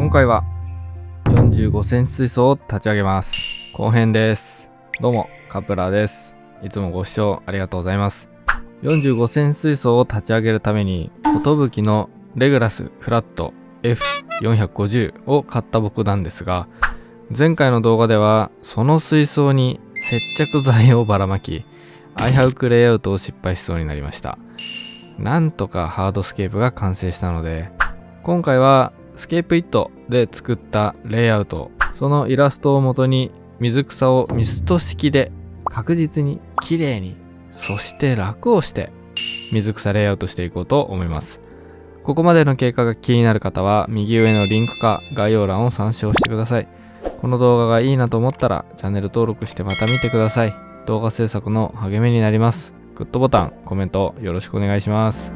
今回は45センチ水槽を立ち上げます。後編です。どうもカプラです。いつもご視聴ありがとうございます。45センチ水槽を立ち上げるために寿のレグラスフラット F450 を買った僕なんですが、前回の動画ではその水槽に接着剤をばらまきアイハウクレイアウトを失敗しそうになりました。なんとかハードスケープが完成したので、今回はスケープイットで作ったレイアウト、そのイラストを元に水草をミスト式で確実に綺麗に、そして楽をして水草レイアウトしていこうと思います。ここまでの経過が気になる方は右上のリンクか概要欄を参照してください。この動画がいいなと思ったらチャンネル登録してまた見てください。動画制作の励みになります。グッドボタン、コメントよろしくお願いします。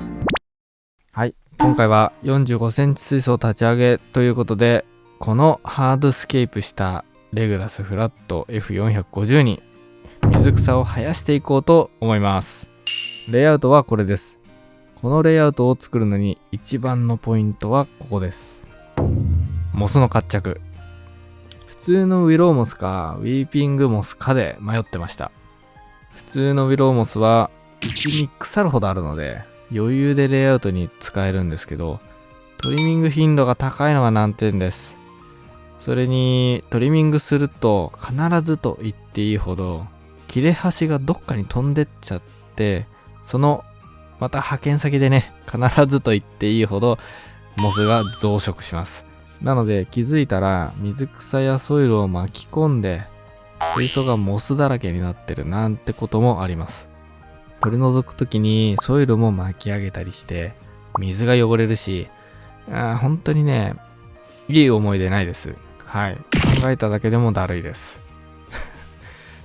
はい、今回は45センチ水槽立ち上げということで、このハードスケープしたレグラスフラット F450 に水草を生やしていこうと思います。レイアウトはこれです。このレイアウトを作るのに一番のポイントはここです。モスの活着。普通のウィローモスかウィーピングモスかで迷ってました。普通のウィローモスは1に腐るほどあるので余裕でレイアウトに使えるんですけど、トリミング頻度が高いのが難点です。それにトリミングすると必ずと言っていいほど切れ端がどっかに飛んでっちゃって、そのまた派遣先でね、必ずと言っていいほどモスが増殖します。なので気づいたら水草やソイルを巻き込んで水槽がモスだらけになってるなんてこともあります。取り除くときにソイルも巻き上げたりして水が汚れるし、本当にね、いい思い出ないです。はい、考えただけでもだるいです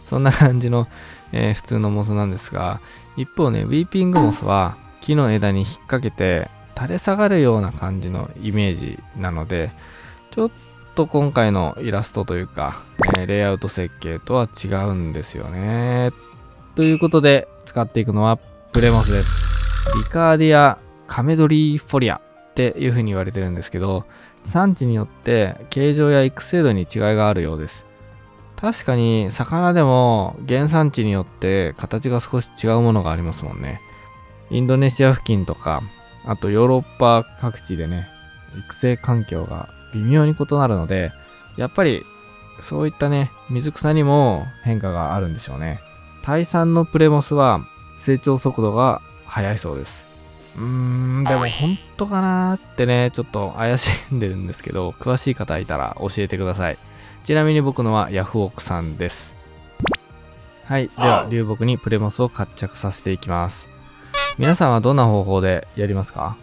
そんな感じの、普通のモスなんですが、一方ね、ウィーピングモスは木の枝に引っ掛けて垂れ下がるような感じのイメージなので、ちょっと今回のイラストというか、レイアウト設計とは違うんですよね。ということで使っていくのはプレモスです。リカーディアカメドリーフォリアっていう風に言われてるんですけど、産地によって形状や育成度に違いがあるようです。確かに魚でも原産地によって形が少し違うものがありますもんね。インドネシア付近とか、あとヨーロッパ各地でね、育成環境が微妙に異なるので、やっぱりそういったね、水草にも変化があるんでしょうね。タイ産のプレモスは成長速度が速いそうです。でも本当かなーってね、ちょっと怪しんでるんですけど、詳しい方いたら教えてください。ちなみに僕のはヤフオクさんです。はい、では流木にプレモスを活着させていきます。皆さんはどんな方法でやりますか？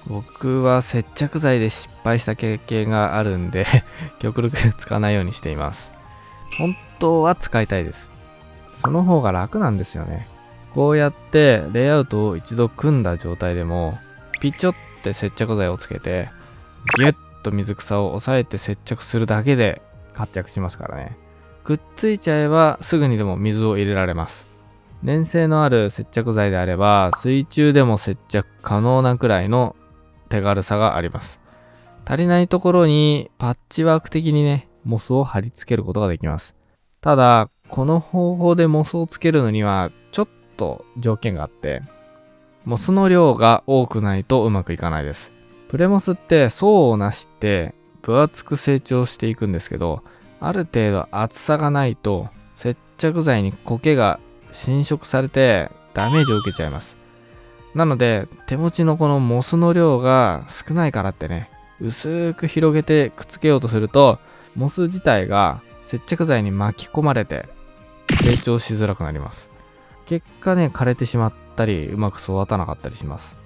僕は接着剤で失敗した経験があるんで極力使わないようにしています。本当は使いたいです。その方が楽なんですよね。こうやってレイアウトを一度組んだ状態でもピチョって接着剤をつけてギュッと水草を押さえて接着するだけで活着しますからね。くっついちゃえばすぐにでも水を入れられます。粘性のある接着剤であれば水中でも接着可能なくらいの手軽さがあります。足りないところにパッチワーク的にね、モスを貼り付けることができます。ただこの方法でモスをつけるのにはちょっと条件があって、モスの量が多くないとうまくいかないです。プレモスって層をなして分厚く成長していくんですけど、ある程度厚さがないと接着剤に苔が侵食されてダメージを受けちゃいます。なので手持ちのこのモスの量が少ないからってね、薄く広げてくっつけようとするとモス自体が接着剤に巻き込まれて成長しづらくなります。結果ね、枯れてしまったりうまく育たなかったりします。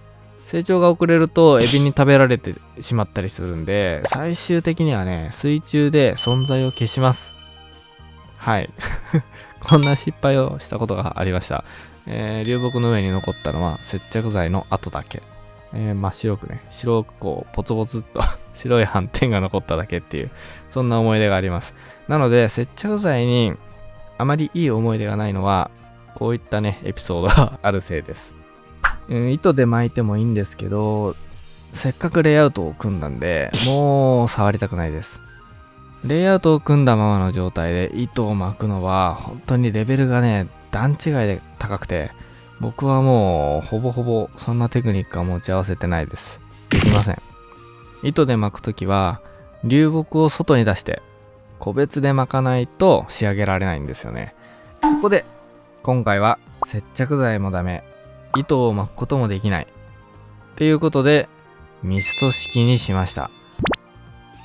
成長が遅れるとエビに食べられてしまったりするんで、最終的にはね、水中で存在を消します。はいこんな失敗をしたことがありました。流木の上に残ったのは接着剤の跡だけ。真っ白くね、白くこうポツポツっと白い斑点が残っただけっていう、そんな思い出があります。なので接着剤にあまりいい思い出がないのはこういったねエピソードがあるせいです。糸で巻いてもいいんですけど、せっかくレイアウトを組んだんで、もう触りたくないです。レイアウトを組んだままの状態で糸を巻くのは本当にレベルがね、段違いで高くて、僕はもうほぼほぼそんなテクニックは持ち合わせてないです。できません。糸で巻くときは流木を外に出して個別で巻かないと仕上げられないんですよね。そこで今回は接着剤もダメ、糸を巻くこともできないっていうことでミスト式にしました。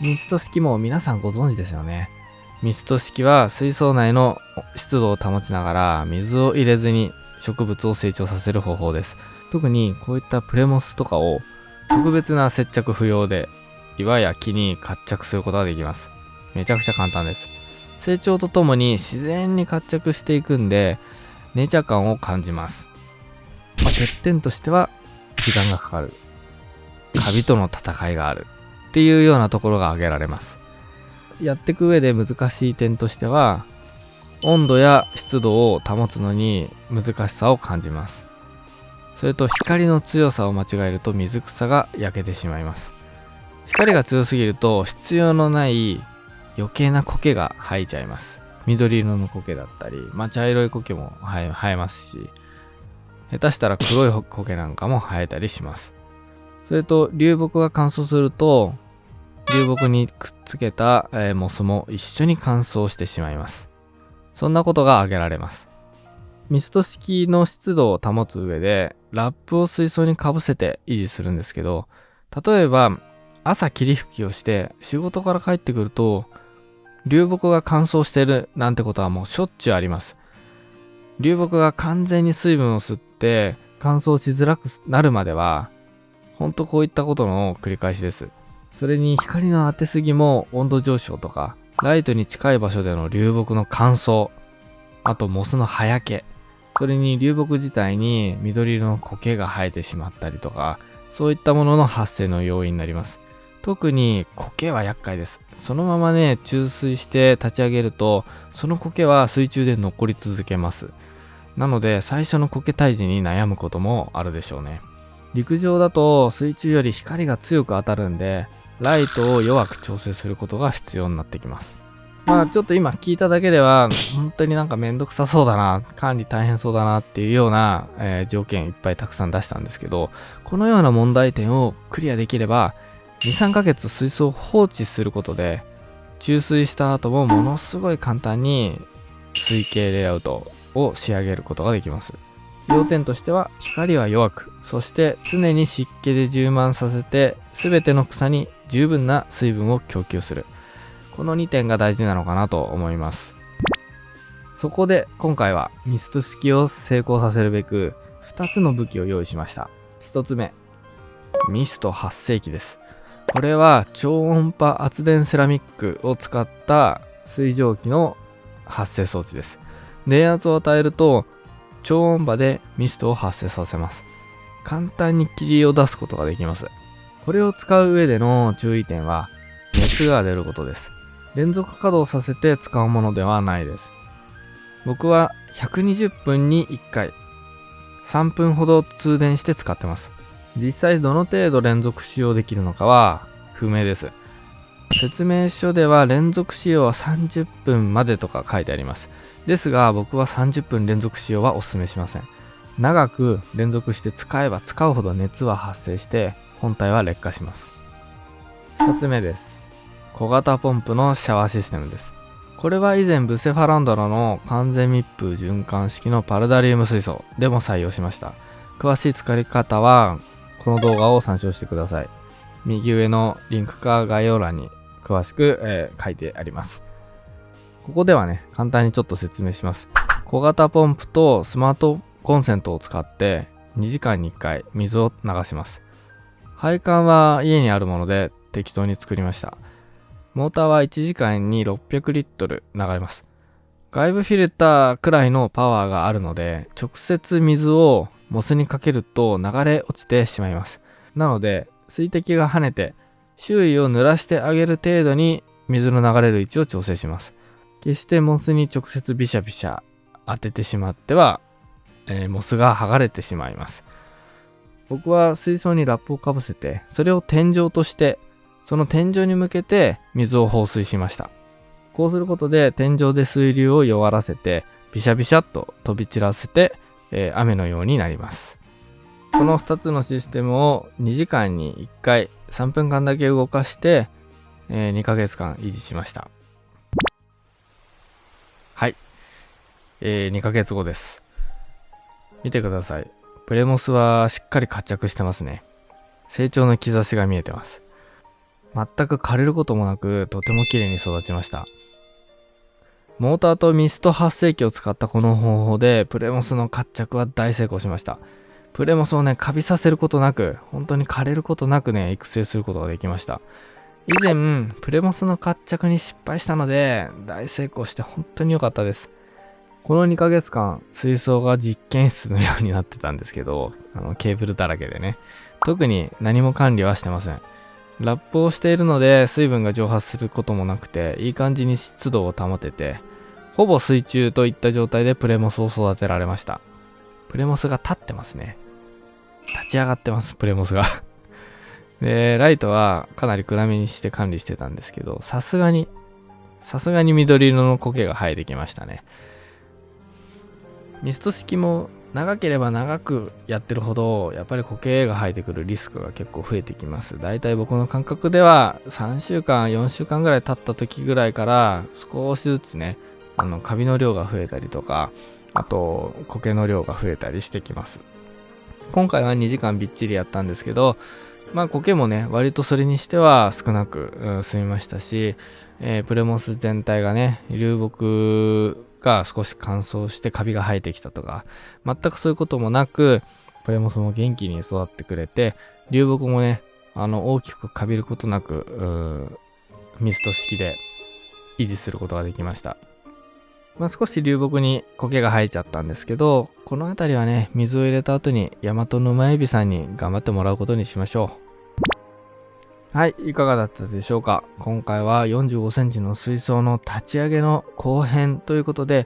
ミスト式も皆さんご存知ですよね。ミスト式は水槽内の湿度を保ちながら水を入れずに植物を成長させる方法です。特にこういったプレモスとかを特別な接着不要で岩や木に活着することができます。めちゃくちゃ簡単です。成長とともに自然に活着していくんでネイチャー感を感じます。欠点としては時間がかかる、カビとの戦いがあるっていうようなところが挙げられます。やっていく上で難しい点としては温度や湿度を保つのに難しさを感じます。それと光の強さを間違えると水草が焼けてしまいます。光が強すぎると必要のない余計な苔が生えちゃいます。緑色の苔だったり、茶色い苔も生えますし、下手したら黒い苔なんかも生えたりします。それと流木が乾燥すると流木にくっつけた、モスも一緒に乾燥してしまいます。そんなことが挙げられます。ミスト式の湿度を保つ上でラップを水槽にかぶせて維持するんですけど、例えば朝霧吹きをして仕事から帰ってくると流木が乾燥してるなんてことはもうしょっちゅうあります。流木が完全に水分を吸って乾燥しづらくなるまではほんとこういったことの繰り返しです。それに光の当てすぎも温度上昇とかライトに近い場所での流木の乾燥、あとモスの葉焼け、それに流木自体に緑色の苔が生えてしまったりとか、そういったものの発生の要因になります。特に苔は厄介です。そのままね、注水して立ち上げるとその苔は水中で残り続けます。なので最初の苔退治に悩むこともあるでしょうね。陸上だと水中より光が強く当たるんでライトを弱く調整することが必要になってきます。ちょっと今聞いただけでは本当になんかめんどくさそうだな、管理大変そうだなっていうような、条件いっぱいたくさん出したんですけど、このような問題点をクリアできれば 2,3 ヶ月水槽を放置することで注水した後もものすごい簡単に水系レイアウトを仕上げることができます。要点としては光は弱く、そして常に湿気で充満させて全ての草に十分な水分を供給する、この2点が大事なのかなと思います。そこで今回はミスト式を成功させるべく2つの武器を用意しました。1つ目、ミスト発生器です。これは超音波圧電セラミックを使った水蒸気の発生装置です。電圧を与えると超音波でミストを発生させます。簡単に霧を出すことができます。これを使う上での注意点は熱が出ることです。連続稼働させて使うものではないです。僕は120分に1回3分ほど通電して使ってます。実際どの程度連続使用できるのかは不明です。説明書では連続使用は30分までとか書いてあります。ですが僕は30分連続使用はお勧めしません。長く連続して使えば使うほど熱は発生して本体は劣化します。2つ目です。小型ポンプのシャワーシステムです。これは以前ブセファランドラの完全密封循環式のパルダリウム水槽でも採用しました。詳しい使い方はこの動画を参照してください。右上のリンクか概要欄に詳しく、書いてあります。ここではね、簡単にちょっと説明します。小型ポンプとスマートコンセントを使って2時間に1回水を流します。配管は家にあるもので適当に作りました。モーターは1時間に600リットル流れます。外部フィルターくらいのパワーがあるので、直接水をモスにかけると流れ落ちてしまいます。なので、水滴が跳ねて、周囲を濡らしてあげる程度に水の流れる位置を調整します。決してモスに直接ビシャビシャ当ててしまっては、モスが剥がれてしまいます。僕は水槽にラップをかぶせて、それを天井として、その天井に向けて水を放水しました。こうすることで天井で水流を弱らせて、ビシャビシャっと飛び散らせて、雨のようになります。この2つのシステムを2時間に1回3分間だけ動かして、2ヶ月間維持しました。はい、2ヶ月後です。見てください。プレモスはしっかり活着してますね。成長の兆しが見えてます。全く枯れることもなく、とても綺麗に育ちました。モーターとミスト発生器を使ったこの方法で、プレモスの活着は大成功しました。プレモスをね、カビさせることなく、本当に枯れることなくね、育成することができました。以前、プレモスの活着に失敗したので、大成功して本当に良かったです。この2ヶ月間、水槽が実験室のようになってたんですけど、ケーブルだらけでね。特に何も管理はしてません。ラップをしているので、水分が蒸発することもなくて、いい感じに湿度を保てて、ほぼ水中といった状態でプレモスを育てられました。プレモスが立ってますね。立ち上がってます、プレモスが。で、ライトはかなり暗めにして管理してたんですけど、さすがに緑色の苔が生えてきましたね。ミスト式も長ければ長くやってるほど、やっぱり苔が生えてくるリスクが結構増えてきます。だいたい僕の感覚では3週間、4週間ぐらい経った時ぐらいから少しずつね、カビの量が増えたりとか、あと苔の量が増えたりしてきます。今回は2時間びっちりやったんですけど、苔もね、割とそれにしては少なく済みましたし、プレモス全体がね、流木が少し乾燥してカビが生えてきたとか、全くそういうこともなく、プレモスも元気に育ってくれて、流木もね、大きくカビることなく、ミスト式で維持することができました。少し流木に苔が生えちゃったんですけど、この辺りはね、水を入れた後にヤマトヌマエビさんに頑張ってもらうことにしましょう。はい、いかがだったでしょうか。今回は45センチの水槽の立ち上げの後編ということで、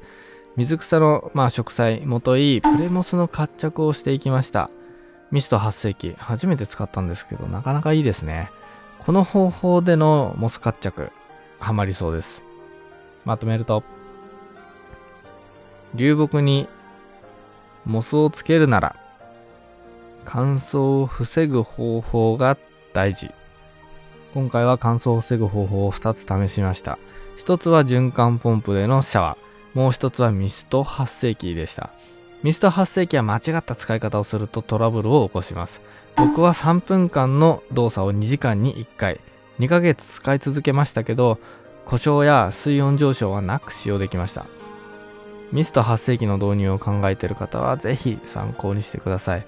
水草の植栽もといプレモスの活着をしていきました。ミスト発生器、初めて使ったんですけど、なかなかいいですね。この方法でのモス活着、ハマりそうです。まとめると、流木にモスをつけるなら、乾燥を防ぐ方法が大事。今回は乾燥を防ぐ方法を2つ試しました。1つは循環ポンプでのシャワー。もう1つはミスト発生器でした。ミスト発生器は間違った使い方をするとトラブルを起こします。僕は3分間の動作を2時間に1回、2ヶ月使い続けましたけど、故障や水温上昇はなく使用できました。ミスト発生器の導入を考えている方はぜひ参考にしてください。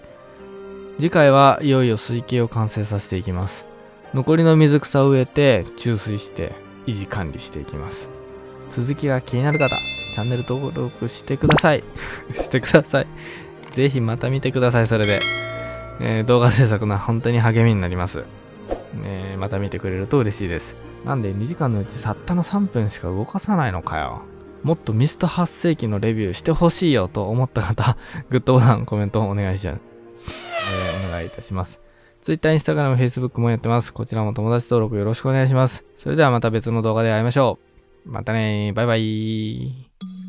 次回はいよいよ水系を完成させていきます。残りの水草を植えて注水して維持管理していきます。続きが気になる方、チャンネル登録してください。してください。ぜひまた見てください。それで、動画制作の本当に励みになります。また見てくれると嬉しいです。なんで2時間のうちたったの3分しか動かさないのかよ。もっとミスト発生器のレビューしてほしいよと思った方、グッドボタン、コメントお願いします。お願いいたします。Twitter、Instagram、Facebook もやってます。こちらも友達登録よろしくお願いします。それではまた別の動画で会いましょう。またねー。バイバイ。